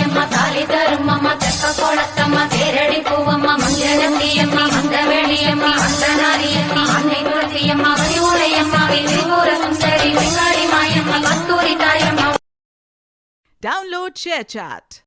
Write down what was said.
அம்மா தாலி தரும் அம்மா தெப்ப கோலத்தம்மா தேரடி பூவம்மா மஞ்சனத்தி அம்மா மந்தவெளி அம்மா மந்தனாரி அம்மா அன்னை துளசி அம்மா வரிவுரை அம்மா விரிவுர சுந்தரி வெங்காரி மாயம்மா கத்தூரி தாயம்மா. Download ShareChat.